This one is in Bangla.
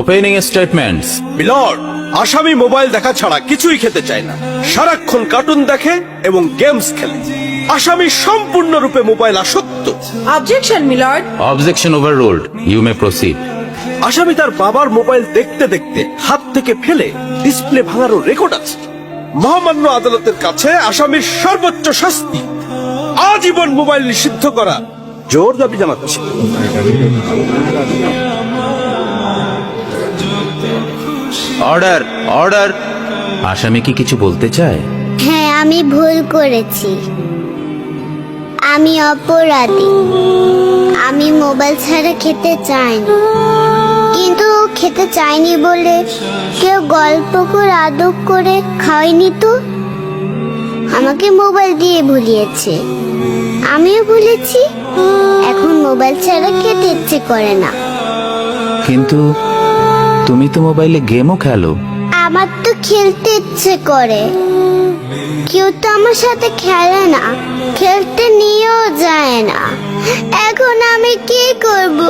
Opening statements. মিলর্ড, আসামি মোবাইল দেখা ছাড়া কিছুই খেতে চায় না, সারাক্ষণ কার্টুন দেখে এবং গেমস খেলে। আসামি সম্পূর্ণরূপে মোবাইল আসক্ত। Objection milord. Objection overruled, you may proceed. আসামি তার বাবার মোবাইল দেখতে দেখতে হাত থেকে ফেলে ডিসপ্লে ভাঙারও রেকর্ড আছে। মহামান্য আদালতের কাছে আসামির সর্বোচ্চ শাস্তি আজীবন মোবাইল নিষিদ্ধ করা জোর দাবি জানাচ্ছি। Order, order. আসামি কি কিছু বলতে চায়? হ্যাঁ, আমি ভুল করেছি, আমি অপরাধী। আমি মোবাইল ছাড়া খেতে চাইনি, কিন্তু খেতে চাইনি বলে কেউ গল্প করে আদর করে খাওয়াইনি তো। আমাকে মোবাইল দিয়ে ভুলিয়েছে, আমিও ভুলেছি। এখন মোবাইল ছাড়া খেতে ইচ্ছে করে না। কিন্তু তুমি তো মোবাইলে গেমও খেলো। আমার তো খেলতে ইচ্ছে করে, কেউ তো আমার সাথে খেলে না, খেলতে নিয়েও যায় না। এখন আমি কি করব?